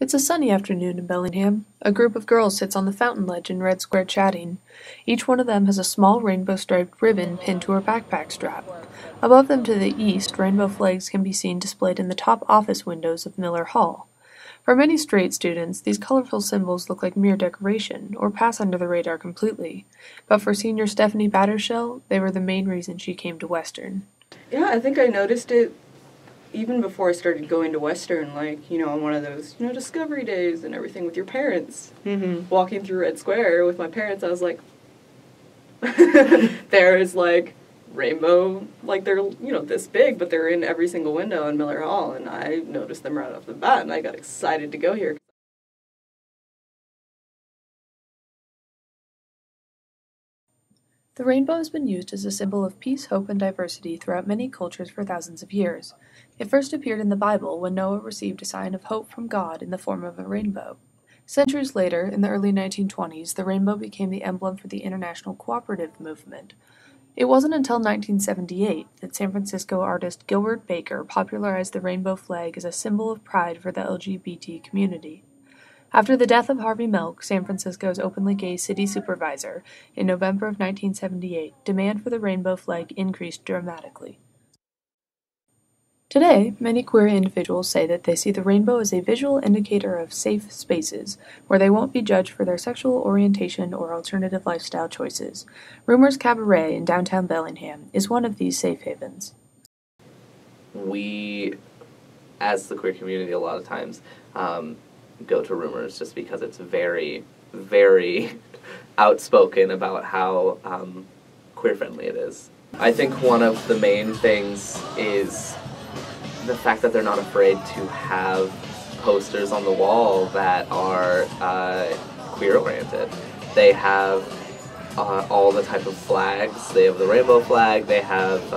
It's a sunny afternoon in Bellingham. A group of girls sits on the fountain ledge in Red Square chatting. Each one of them has a small rainbow-striped ribbon pinned to her backpack strap. Above them to the east, rainbow flags can be seen displayed in the top office windows of Miller Hall. For many straight students, these colorful symbols look like mere decoration, or pass under the radar completely. But for senior Stephanie Battershell, they were the main reason she came to Western. Yeah, I think I noticed it even before I started going to Western, like, on one of those, discovery days and everything with your parents. Mm-hmm. Walking through Red Square with my parents, I was like, there's, like, rainbow, like, they're, this big, but they're in every single window in Miller Hall, and I noticed them right off the bat, and I got excited to go here. The rainbow has been used as a symbol of peace, hope, and diversity throughout many cultures for thousands of years. It first appeared in the Bible when Noah received a sign of hope from God in the form of a rainbow. Centuries later, in the early 1920s, the rainbow became the emblem for the international cooperative movement. It wasn't until 1978 that San Francisco artist Gilbert Baker popularized the rainbow flag as a symbol of pride for the LGBT community. After the death of Harvey Milk, San Francisco's openly gay city supervisor, in November of 1978, demand for the rainbow flag increased dramatically. Today, many queer individuals say that they see the rainbow as a visual indicator of safe spaces, where they won't be judged for their sexual orientation or alternative lifestyle choices. Rumors Cabaret in downtown Bellingham is one of these safe havens. We, as the queer community, a lot of times, go to Rumors just because it's very, very outspoken about how queer-friendly it is. I think one of the main things is the fact that they're not afraid to have posters on the wall that are queer-oriented. They have all the type of flags. They have the rainbow flag, they have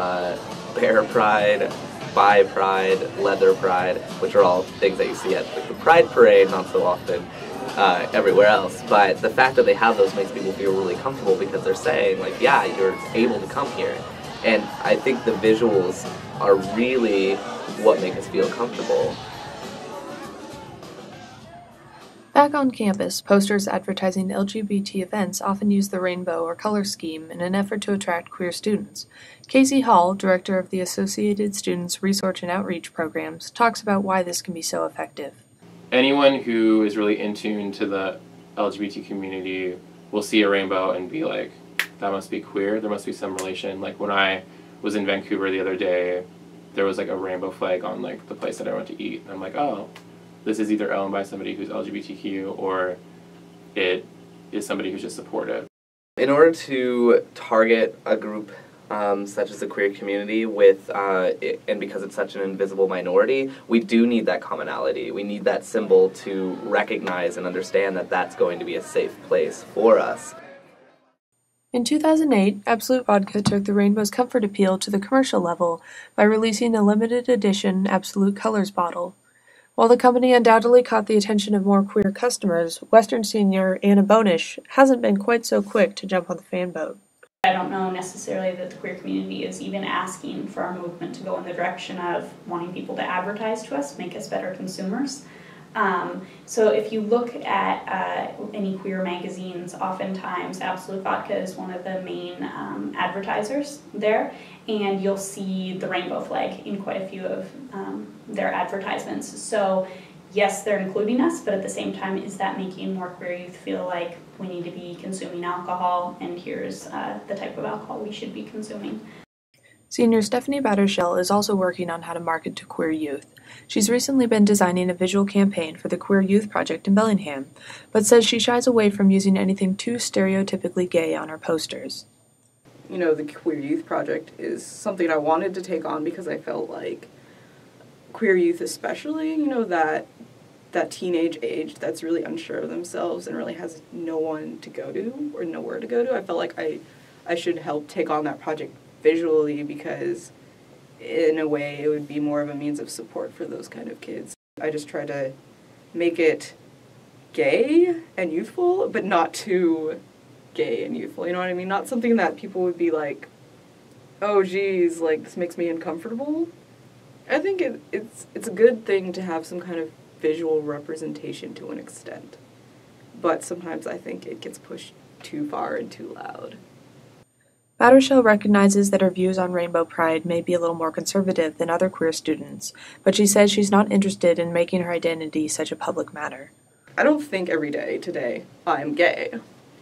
bear pride, bi pride, leather pride, which are all things that you see at like, the Pride Parade, not so often everywhere else. But the fact that they have those makes people feel really comfortable because they're saying, like, yeah, you're able to come here. And I think the visuals are really what make us feel comfortable. Back on campus, posters advertising LGBT events often use the rainbow or color scheme in an effort to attract queer students. Casey Hall, director of the Associated Students Research and Outreach Programs, talks about why this can be so effective. Anyone who is really in tune to the LGBT community will see a rainbow and be like, that must be queer, there must be some relation. Like when I was in Vancouver the other day, there was like a rainbow flag on like the place that I went to eat. And I'm like, oh, this is either owned by somebody who's LGBTQ or it is somebody who's just supportive. In order to target a group such as the queer community with, and because it's such an invisible minority, we do need that commonality. We need that symbol to recognize and understand that that's going to be a safe place for us. In 2008, Absolute Vodka took the rainbow's comfort appeal to the commercial level by releasing a limited edition Absolute Colors bottle. While the company undoubtedly caught the attention of more queer customers, Western senior Anna Bonish hasn't been quite so quick to jump on the fan boat. I don't know necessarily that the queer community is even asking for our movement to go in the direction of wanting people to advertise to us, make us better consumers. So if you look at any queer magazines, oftentimes Absolute Vodka is one of the main advertisers there, and you'll see the rainbow flag in quite a few of their advertisements. So yes, they're including us, but at the same time, is that making more queer youth feel like we need to be consuming alcohol, and here's the type of alcohol we should be consuming. Senior Stephanie Battershell is also working on how to market to queer youth. She's recently been designing a visual campaign for the Queer Youth Project in Bellingham, but says she shies away from using anything too stereotypically gay on her posters. The Queer Youth Project is something I wanted to take on because I felt like queer youth especially, that teenage age that's really unsure of themselves and really has no one to go to or nowhere to go to. I felt like I should help take on that project visually because in a way it would be more of a means of support for those kind of kids. I just try to make it gay and youthful, but not too gay and youthful, you know what I mean? Not something that people would be like, oh geez, like this makes me uncomfortable. I think it's a good thing to have some kind of visual representation to an extent. But sometimes I think it gets pushed too far and too loud. Battershell recognizes that her views on rainbow pride may be a little more conservative than other queer students, but she says she's not interested in making her identity such a public matter. I don't think every day today I'm gay.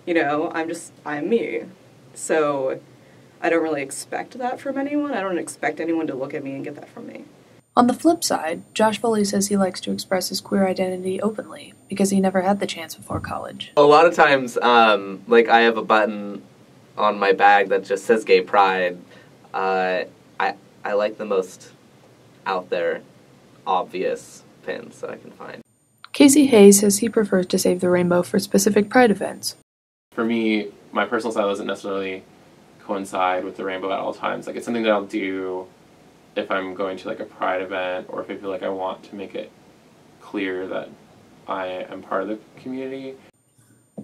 You know, I'm me. So I don't really expect that from anyone. I don't expect anyone to look at me and get that from me. On the flip side, Josh Foley says he likes to express his queer identity openly, because he never had the chance before college. A lot of times, like I have a button on my bag that just says gay pride. I like the most out there, obvious pins that I can find. Casey Hayes says he prefers to save the rainbow for specific pride events. For me, my personal style doesn't necessarily coincide with the rainbow at all times. Like, it's something that I'll do if I'm going to like a pride event, or if I feel like I want to make it clear that I am part of the community.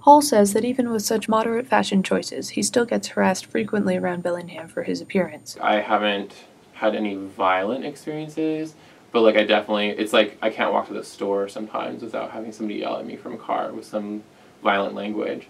Hall says that even with such moderate fashion choices, he still gets harassed frequently around Bellingham for his appearance. I haven't had any violent experiences, but like it's like I can't walk to the store sometimes without having somebody yell at me from a car with some violent language.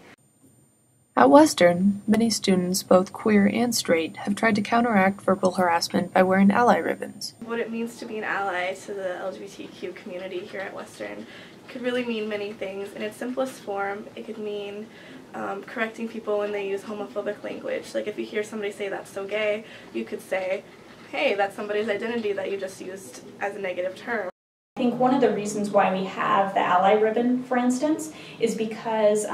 At Western, many students, both queer and straight, have tried to counteract verbal harassment by wearing ally ribbons. What it means to be an ally to the LGBTQ community here at Western could really mean many things. In its simplest form, it could mean correcting people when they use homophobic language. Like if you hear somebody say that's so gay, you could say, hey, that's somebody's identity that you just used as a negative term. I think one of the reasons why we have the ally ribbon, for instance, is because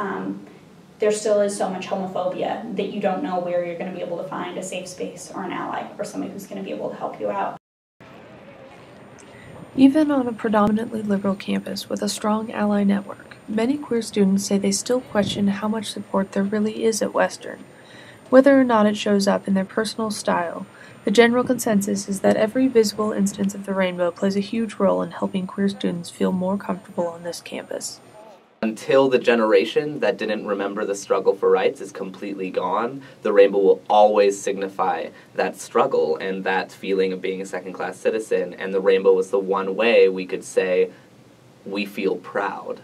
there still is so much homophobia that you don't know where you're going to be able to find a safe space or an ally or somebody who's going to be able to help you out. Even on a predominantly liberal campus with a strong ally network, many queer students say they still question how much support there really is at Western. Whether or not it shows up in their personal style, the general consensus is that every visible instance of the rainbow plays a huge role in helping queer students feel more comfortable on this campus. Until the generation that didn't remember the struggle for rights is completely gone, the rainbow will always signify that struggle and that feeling of being a second-class citizen, and the rainbow was the one way we could say we feel proud.